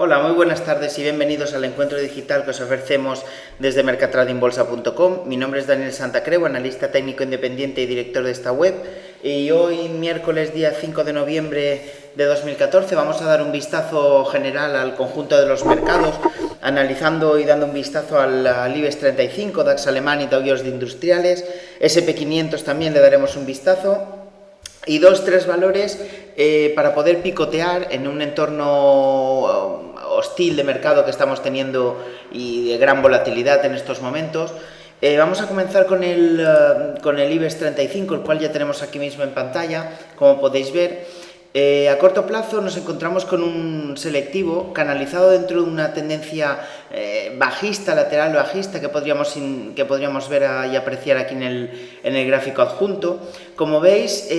Hola, muy buenas tardes y bienvenidos al encuentro digital que os ofrecemos desde mercatradingbolsa.com. Mi nombre es Daniel Santacreu, analista técnico independiente y director de esta web. Y hoy, miércoles día 5 de noviembre de 2014, vamos a dar un vistazo general al conjunto de los mercados, analizando y dando un vistazo al IBEX 35, DAX alemán y Dow Jones de Industriales. SP500 también le daremos un vistazo. Y tres valores para poder picotear en un entorno hostil de mercado que estamos teniendo y de gran volatilidad en estos momentos. Vamos a comenzar con el IBEX 35, el cual ya tenemos aquí mismo en pantalla, como podéis ver. A corto plazo nos encontramos con un selectivo canalizado dentro de una tendencia bajista, lateral bajista, que podríamos ver y apreciar aquí en el gráfico adjunto. Como veis,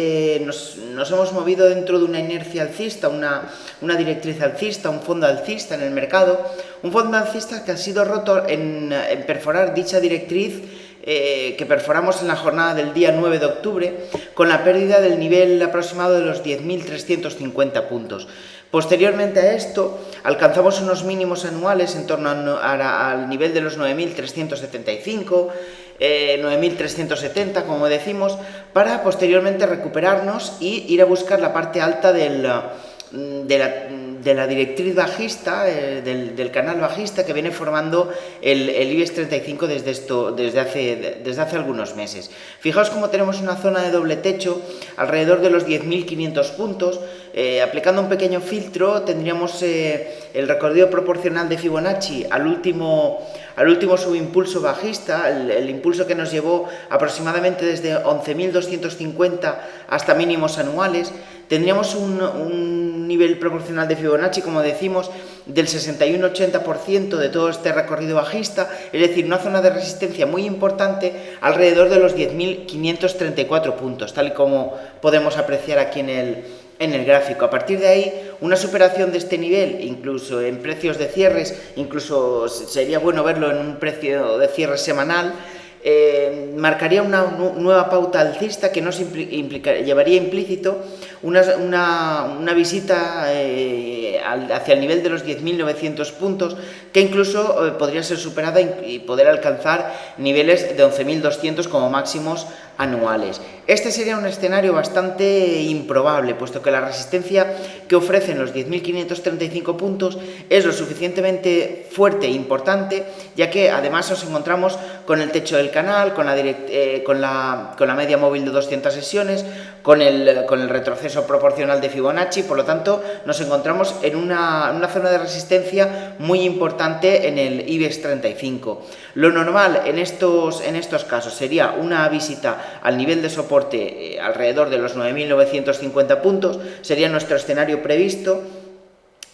nos hemos movido dentro de una inercia alcista, una directriz alcista, un fondo alcista en el mercado, un fondo alcista que ha sido roto en perforar dicha directriz que perforamos en la jornada del día 9 de octubre con la pérdida del nivel aproximado de los 10.350 puntos. Posteriormente a esto, alcanzamos unos mínimos anuales en torno al nivel de los 9.375, 9.370, como decimos, para posteriormente recuperarnos y ir a buscar la parte alta de la directriz bajista, del canal bajista que viene formando el IBEX 35 desde hace algunos meses. Fijaos cómo tenemos una zona de doble techo alrededor de los 10.500 puntos. Aplicando un pequeño filtro tendríamos el recorrido proporcional de Fibonacci al último subimpulso bajista, el impulso que nos llevó aproximadamente desde 11.250 hasta mínimos anuales. Tendríamos un nivel proporcional de Fibonacci, como decimos, del 61-80% de todo este recorrido bajista, es decir, una zona de resistencia muy importante alrededor de los 10.534 puntos, tal y como podemos apreciar aquí en el gráfico. A partir de ahí, una superación de este nivel, incluso en precios de cierres, incluso sería bueno verlo en un precio de cierre semanal, marcaría una nueva pauta alcista que nos llevaría implícito una visita hacia el nivel de los 10.900 puntos, que incluso podría ser superada y poder alcanzar niveles de 11.200 como máximos anuales. Este sería un escenario bastante improbable, puesto que la resistencia que ofrecen los 10.535 puntos es lo suficientemente fuerte e importante, ya que además nos encontramos con el techo del canal, con la media móvil de 200 sesiones, con el retroceso proporcional de Fibonacci. Por lo tanto, nos encontramos en una zona de resistencia muy importante en el IBEX 35. Lo normal en estos casos sería una visita al nivel de soporte alrededor de los 9.950 puntos, sería nuestro escenario previsto,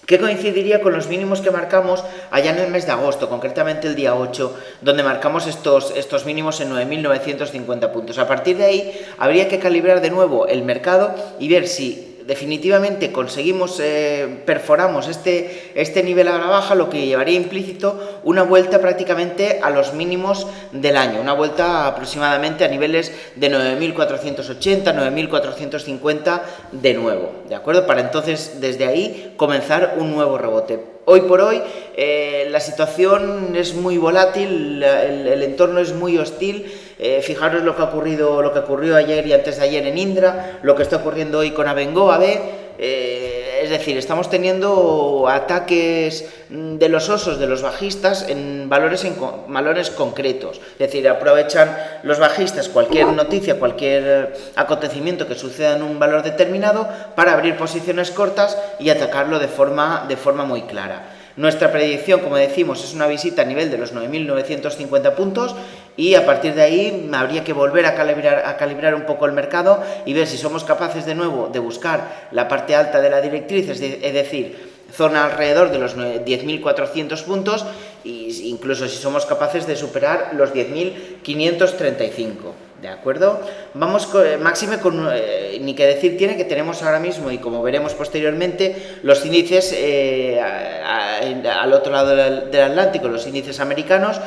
que coincidiría con los mínimos que marcamos allá en el mes de agosto, concretamente el día 8, donde marcamos estos mínimos en 9.950 puntos. A partir de ahí habría que calibrar de nuevo el mercado y ver si definitivamente perforamos este nivel a la baja, lo que llevaría implícito una vuelta prácticamente a los mínimos del año, una vuelta aproximadamente a niveles de 9.480, 9.450 de nuevo, ¿de acuerdo? Para entonces, desde ahí, comenzar un nuevo rebote. Hoy por hoy la situación es muy volátil, el entorno es muy hostil. Fijaros lo que ocurrió ayer y antes de ayer en Indra, lo que está ocurriendo hoy con Abengoa B. Es decir, estamos teniendo ataques de los osos, de los bajistas, en valores concretos. Es decir, aprovechan los bajistas cualquier noticia, cualquier acontecimiento que suceda en un valor determinado para abrir posiciones cortas y atacarlo de forma muy clara. Nuestra predicción, como decimos, es una visita a nivel de los 9.950 puntos y a partir de ahí habría que volver a calibrar un poco el mercado y ver si somos capaces de nuevo de buscar la parte alta de la directriz, es decir, zona alrededor de los 10.400 puntos e incluso si somos capaces de superar los 10.535. ¿De acuerdo? Vamos máxime ni que decir tiene que tenemos ahora mismo, y como veremos posteriormente, los índices al otro lado del Atlántico, los índices americanos,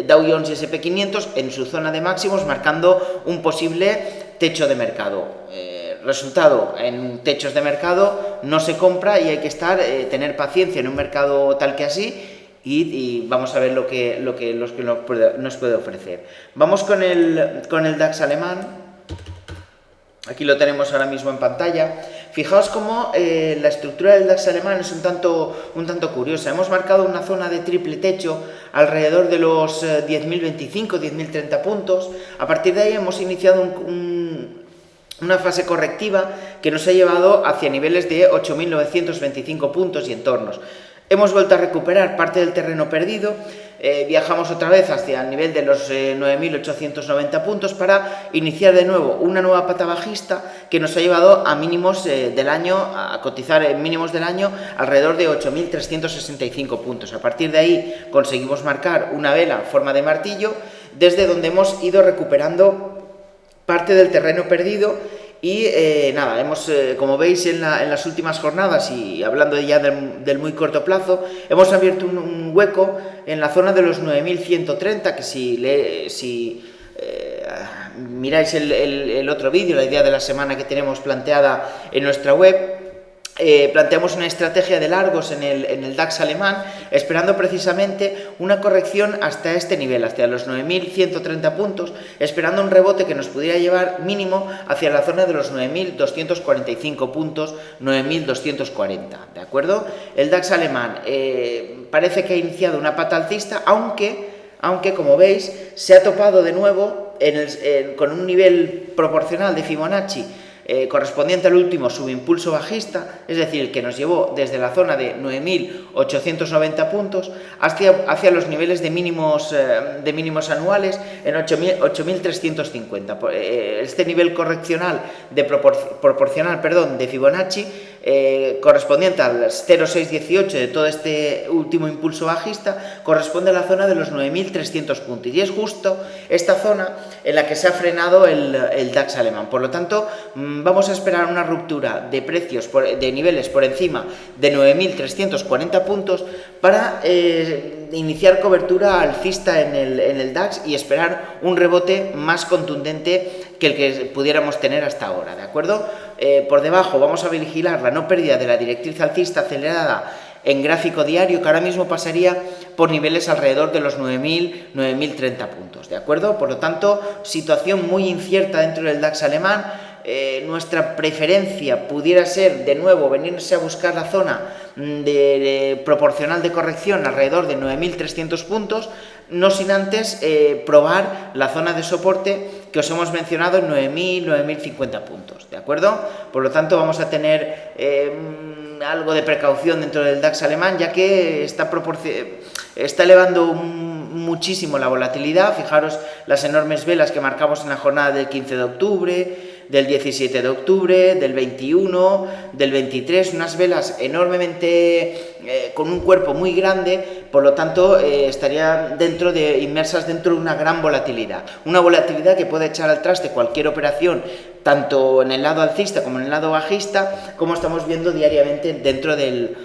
Dow Jones y SP500 en su zona de máximos, marcando un posible techo de mercado. resultado, en techos de mercado no se compra y hay que tener paciencia en un mercado tal que así. Y vamos a ver lo que nos puede ofrecer. Vamos con el DAX alemán. Aquí lo tenemos ahora mismo en pantalla. Fijaos cómo la estructura del DAX alemán es un tanto curiosa. Hemos marcado una zona de triple techo alrededor de los 10.025, 10.030 puntos. A partir de ahí hemos iniciado una fase correctiva que nos ha llevado hacia niveles de 8.925 puntos y entornos. Hemos vuelto a recuperar parte del terreno perdido, viajamos otra vez hacia el nivel de los 9.890 puntos para iniciar de nuevo una nueva pata bajista que nos ha llevado a mínimos del año, a cotizar en mínimos del año alrededor de 8.365 puntos. A partir de ahí conseguimos marcar una vela en forma de martillo, desde donde hemos ido recuperando parte del terreno perdido. Y nada, como veis en las últimas jornadas, y hablando ya del muy corto plazo, hemos abierto un hueco en la zona de los 9.130, que si miráis el otro vídeo, la idea de la semana que tenemos planteada en nuestra web, planteamos una estrategia de largos en el DAX alemán, esperando precisamente una corrección hasta este nivel, hasta los 9.130 puntos, esperando un rebote que nos pudiera llevar mínimo hacia la zona de los 9.245 puntos, 9.240, ¿de acuerdo? El DAX alemán parece que ha iniciado una pata alcista, aunque como veis se ha topado de nuevo con un nivel proporcional de Fibonacci correspondiente al último subimpulso bajista, es decir, el que nos llevó desde la zona de 9.890 puntos hacia los niveles de mínimos anuales en 8.350. Este nivel correccional proporcional de Fibonacci, correspondiente al 0,618 de todo este último impulso bajista, corresponde a la zona de los 9.300 puntos, y es justo esta zona en la que se ha frenado el DAX alemán. Por lo tanto, vamos a esperar una ruptura de precios de niveles por encima de 9.340 puntos para iniciar cobertura alcista en el DAX y esperar un rebote más contundente que el que pudiéramos tener hasta ahora, ¿de acuerdo? Por debajo vamos a vigilar la no pérdida de la directriz alcista acelerada en gráfico diario, que ahora mismo pasaría por niveles alrededor de los 9.000, 9.030 puntos, ¿de acuerdo? Por lo tanto, situación muy incierta dentro del DAX alemán. Nuestra preferencia pudiera ser, de nuevo, venirse a buscar la zona proporcional de corrección alrededor de 9.300 puntos, no sin antes probar la zona de soporte que os hemos mencionado en 9.000, 9.050 puntos, ¿de acuerdo? Por lo tanto, vamos a tener algo de precaución dentro del DAX alemán, ya que está elevando muchísimo la volatilidad. Fijaros las enormes velas que marcamos en la jornada del 15 de octubre, del 17 de octubre, del 21, del 23, unas velas enormemente con un cuerpo muy grande, por lo tanto estarían inmersas dentro de una gran volatilidad, una volatilidad que puede echar al traste cualquier operación, tanto en el lado alcista como en el lado bajista, como estamos viendo diariamente dentro del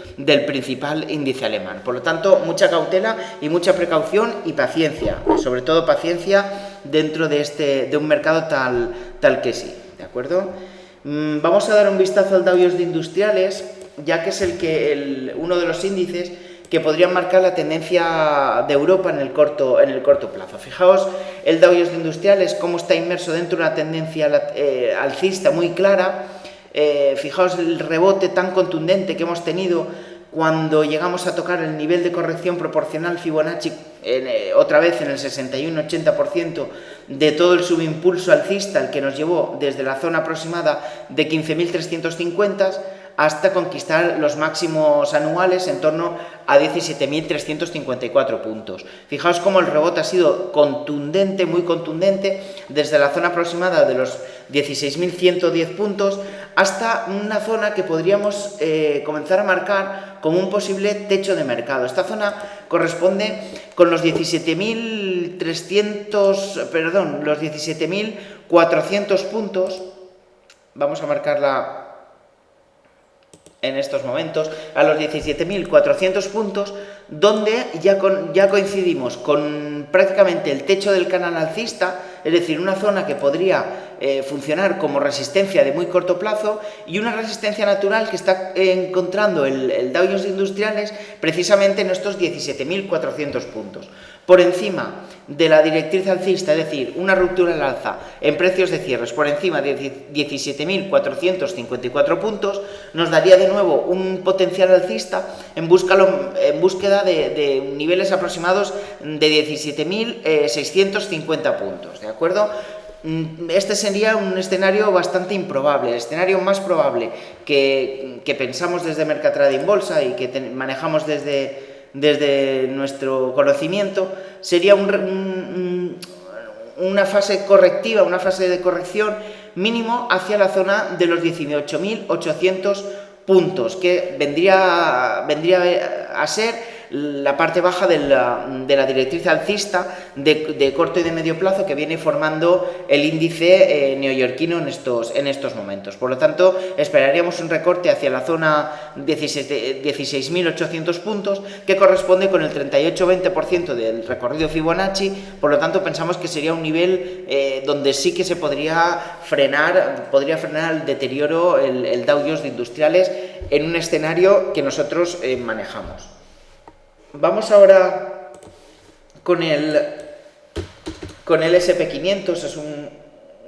principal índice alemán. Por lo tanto, mucha cautela y mucha precaución y paciencia, sobre todo paciencia dentro de un mercado tal que sí. ¿De acuerdo? Vamos a dar un vistazo al Dow Jones de Industriales, ya que es uno de los índices que podrían marcar la tendencia de Europa en el corto plazo. Fijaos el Dow Jones de Industriales, cómo está inmerso dentro de una tendencia alcista muy clara. Fijaos el rebote tan contundente que hemos tenido cuando llegamos a tocar el nivel de corrección proporcional Fibonacci otra vez en el 61-80% de todo el subimpulso alcista, el que nos llevó desde la zona aproximada de 15.350 hasta conquistar los máximos anuales en torno a 17.354 puntos. Fijaos cómo el rebote ha sido contundente, muy contundente, desde la zona aproximada de los 16.110 puntos hasta una zona que podríamos comenzar a marcar como un posible techo de mercado. Esta zona corresponde con los 17.400 puntos. Vamos a marcarla en estos momentos a los 17.400 puntos, donde ya coincidimos con prácticamente el techo del canal alcista, es decir, una zona que podría funcionar como resistencia de muy corto plazo y una resistencia natural que está encontrando el Dow Jones Industriales precisamente en estos 17.400 puntos. Por encima de la directriz alcista, es decir, una ruptura al alza en precios de cierres por encima de 17.454 puntos, nos daría de nuevo un potencial alcista en búsqueda de niveles aproximados de 17.650 puntos, ¿de acuerdo? Este sería un escenario bastante improbable. El escenario más probable que pensamos desde Mercatrading Bolsa y que manejamos desde nuestro conocimiento sería una fase correctiva, una fase de corrección mínimo hacia la zona de los 18.800 puntos, que vendría a ser la parte baja de la directriz alcista de corto y de medio plazo que viene formando el índice neoyorquino en estos momentos. Por lo tanto, esperaríamos un recorte hacia la zona 16.800 puntos, que corresponde con el 38-20% del recorrido Fibonacci. Por lo tanto, pensamos que sería un nivel donde sí que se podría frenar el deterioro, el Dow Jones de Industriales, en un escenario que nosotros manejamos. Vamos ahora con el SP500, es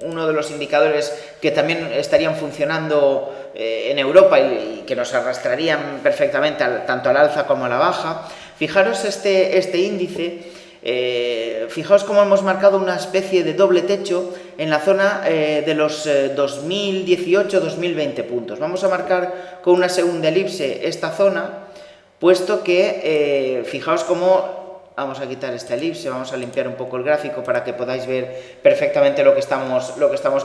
uno de los indicadores que también estarían funcionando en Europa y que nos arrastrarían perfectamente tanto al alza como a la baja. Fijaros este índice, fijaos cómo hemos marcado una especie de doble techo en la zona de los 2018-2020 puntos. Vamos a marcar con una segunda elipse esta zona, puesto que, fijaos cómo, vamos a quitar esta elipse, vamos a limpiar un poco el gráfico para que podáis ver perfectamente lo que estamos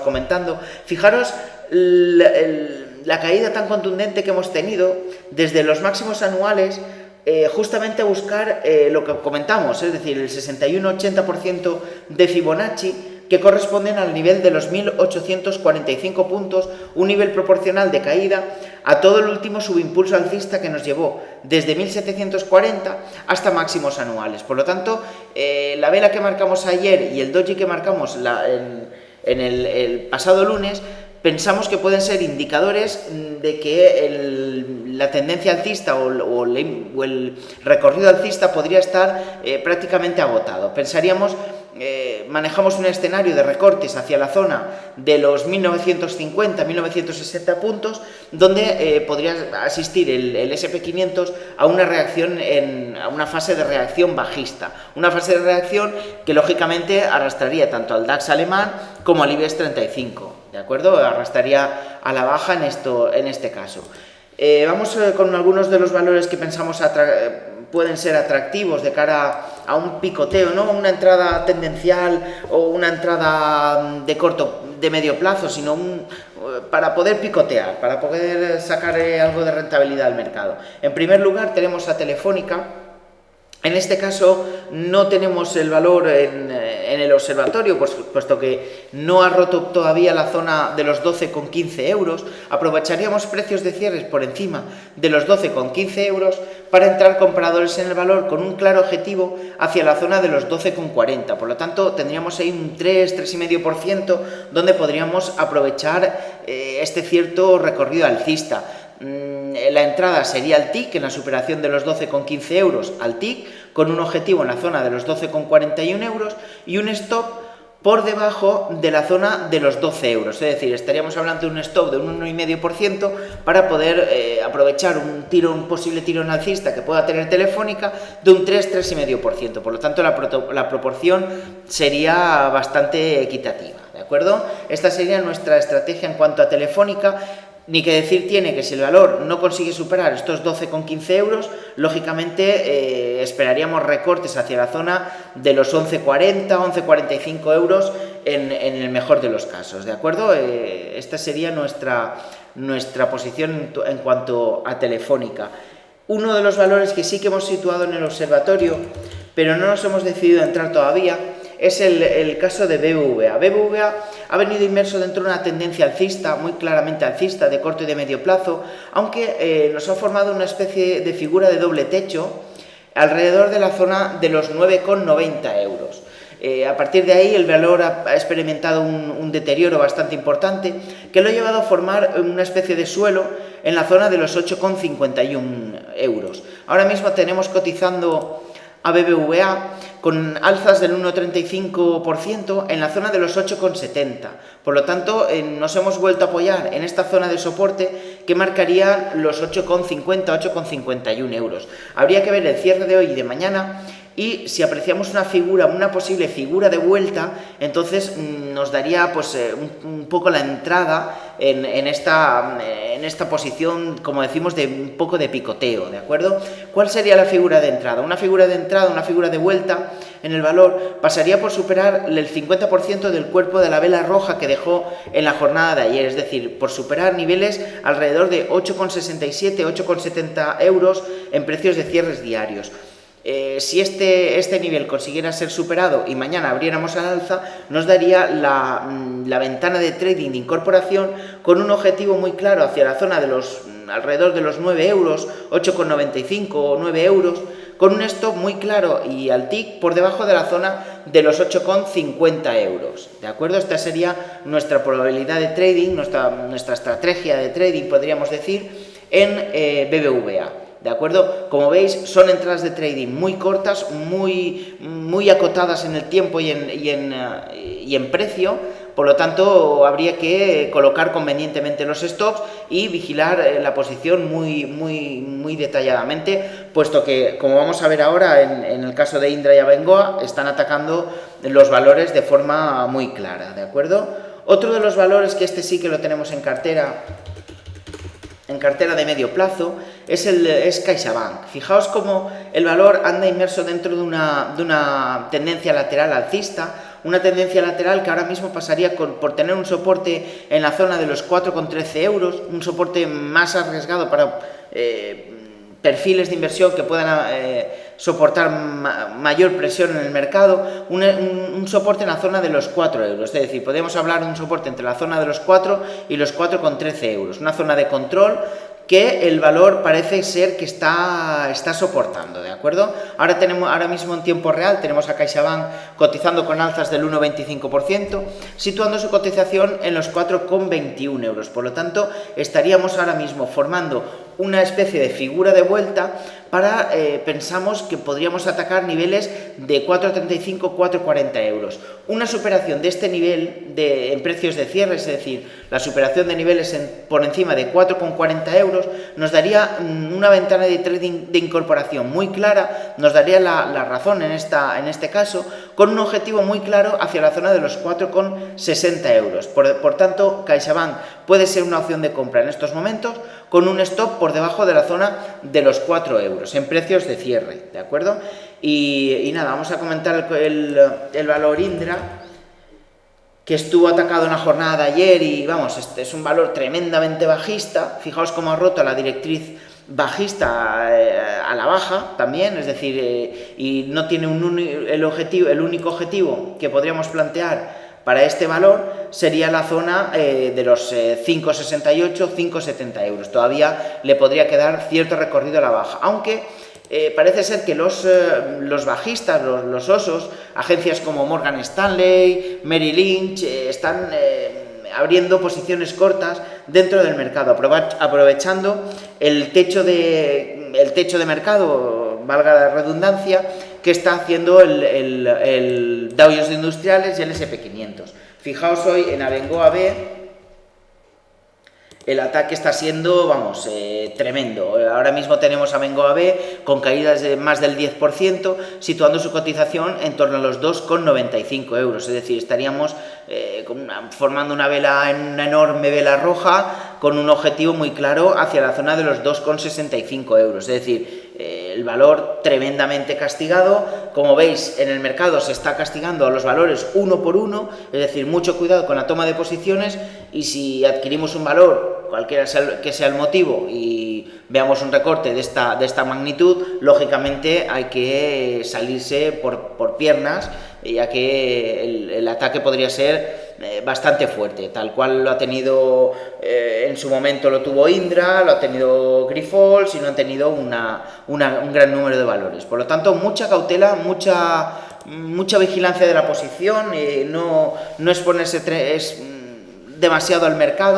comentando. Fijaros la caída tan contundente que hemos tenido desde los máximos anuales, justamente a buscar lo que comentamos, es decir, el 61-80% de Fibonacci, que corresponden al nivel de los 1.845 puntos, un nivel proporcional de caída a todo el último subimpulso alcista que nos llevó desde 1.740 hasta máximos anuales. Por lo tanto, la vela que marcamos ayer y el doji que marcamos en el pasado lunes, pensamos que pueden ser indicadores de que la tendencia alcista o el recorrido alcista podría estar prácticamente agotado. Pensaríamos, manejamos un escenario de recortes hacia la zona de los 1950-1960 puntos, donde podría asistir el SP500 a una reacción, a una fase de reacción bajista, una fase de reacción que lógicamente arrastraría tanto al DAX alemán como al IBEX 35, ¿de acuerdo? Arrastraría a la baja en este caso. Vamos con algunos de los valores que pensamos pueden ser atractivos de cara a un picoteo, no una entrada tendencial o una entrada de medio plazo, sino para poder picotear, para poder sacar algo de rentabilidad al mercado. En primer lugar tenemos a Telefónica. En este caso no tenemos el valor en el observatorio, puesto que no ha roto todavía la zona de los 12,15 euros. Aprovecharíamos precios de cierres por encima de los 12,15 euros para entrar compradores en el valor con un claro objetivo hacia la zona de los 12,40. Por lo tanto, tendríamos ahí un 3-3,5% donde podríamos aprovechar este cierto recorrido alcista. La entrada sería al TIC, en la superación de los 12,15 euros al TIC, con un objetivo en la zona de los 12,41 euros y un stop por debajo de la zona de los 12 euros. Es decir, estaríamos hablando de un stop de un 1,5% para poder aprovechar un posible tirón alcista que pueda tener Telefónica de un 3-3,5%. Por lo tanto, la proporción sería bastante equitativa, ¿de acuerdo? Esta sería nuestra estrategia en cuanto a Telefónica. Ni que decir tiene que si el valor no consigue superar estos 12,15 euros, lógicamente esperaríamos recortes hacia la zona de los 11,40, 11,45 euros en el mejor de los casos, ¿de acuerdo? Esta sería nuestra posición en cuanto a Telefónica. Uno de los valores que sí que hemos situado en el observatorio, pero no nos hemos decidido a entrar todavía, es el caso de BBVA. BBVA ha venido inmerso dentro de una tendencia alcista, muy claramente alcista, de corto y de medio plazo, aunque nos ha formado una especie de figura de doble techo alrededor de la zona de los 9,90 euros. A partir de ahí el valor ha experimentado un deterioro bastante importante que lo ha llevado a formar una especie de suelo en la zona de los 8,51 euros. Ahora mismo tenemos cotizando a BBVA con alzas del 1,35% en la zona de los 8,70. Por lo tanto, nos hemos vuelto a apoyar en esta zona de soporte que marcaría los 8,50, 8,51 euros. Habría que ver el cierre de hoy y de mañana, y si apreciamos una posible figura de vuelta, entonces nos daría pues un poco la entrada en esta posición, como decimos, de un poco de picoteo, ¿de acuerdo? ¿Cuál sería la figura de entrada? Una figura de vuelta en el valor pasaría por superar el 50% del cuerpo de la vela roja que dejó en la jornada de ayer, es decir, por superar niveles alrededor de 8,67, 8,70 euros en precios de cierres diarios. Si este nivel consiguiera ser superado y mañana abriéramos al alza, nos daría la ventana de trading de incorporación con un objetivo muy claro hacia la zona de alrededor de los 9 euros, 8,95 o 9 euros, con un stop muy claro y al tick por debajo de la zona de los 8,50 euros. ¿De acuerdo? Esta sería nuestra probabilidad de trading, nuestra estrategia de trading, podríamos decir, en BBVA. ¿De acuerdo? Como veis, son entradas de trading muy cortas, muy acotadas en el tiempo y en precio. Por lo tanto, habría que colocar convenientemente los stops y vigilar la posición muy detalladamente, puesto que, como vamos a ver ahora en el caso de Indra y Abengoa, están atacando los valores de forma muy clara, ¿de acuerdo? Otro de los valores que sí que lo tenemos en cartera de medio plazo, es CaixaBank. Fijaos cómo el valor anda inmerso dentro de una tendencia lateral alcista, una tendencia lateral que ahora mismo pasaría por tener un soporte en la zona de los 4,13 euros, un soporte más arriesgado para perfiles de inversión que puedan soportar mayor presión en el mercado, un soporte en la zona de los 4 euros, es decir, podemos hablar de un soporte entre la zona de los 4 y los 4,13 euros, una zona de control que el valor parece ser que está soportando, ¿de acuerdo? Ahora mismo en tiempo real tenemos a CaixaBank cotizando con alzas del 1,25%, situando su cotización en los 4,21 euros. Por lo tanto, estaríamos ahora mismo formando una especie de figura de vuelta para, pensamos que podríamos atacar niveles de 4,35, 4,40 euros. Una superación de este nivel en precios de cierre, es decir, la superación de niveles por encima de 4,40 euros, nos daría una ventana de trading de incorporación muy clara, nos daría la razón en este caso, con un objetivo muy claro hacia la zona de los 4,60 euros. Por tanto, CaixaBank puede ser una opción de compra en estos momentos, con un stop por debajo de la zona de los 4 euros en precios de cierre, ¿de acuerdo? Y nada, vamos a comentar el valor Indra, que estuvo atacado en la jornada de ayer y vamos, este es un valor tremendamente bajista. Fijaos cómo ha roto la directriz bajista a la baja también, es decir, y no tiene el único objetivo que podríamos plantear para este valor sería la zona de los 5,68, 5,70 euros. Todavía le podría quedar cierto recorrido a la baja, aunque parece ser que los bajistas, los osos, agencias como Morgan Stanley, Merrill Lynch, están abriendo posiciones cortas dentro del mercado, aprovechando el techo de mercado, valga la redundancia, que está haciendo el Dow Jones Industriales y el S&P 500. Fijaos hoy en Abengoa B, el ataque está siendo, vamos, tremendo. Ahora mismo tenemos a Abengoa B con caídas de más del 10%, situando su cotización en torno a los 2,95 euros. Es decir, estaríamos formando una enorme vela roja con un objetivo muy claro hacia la zona de los 2,65 euros. Es decir, el valor tremendamente castigado. Como veis, en el mercado se está castigando a los valores uno por uno, es decir, mucho cuidado con la toma de posiciones, y si adquirimos un valor, cualquiera que sea el motivo, y veamos un recorte de esta magnitud, lógicamente hay que salirse por piernas, ya que el ataque podría ser bastante fuerte, tal cual lo ha tenido en su momento, lo tuvo Indra, lo ha tenido Grifols y no han tenido un gran número de valores. Por lo tanto, mucha cautela, mucha vigilancia de la posición, no exponerse demasiado al mercado.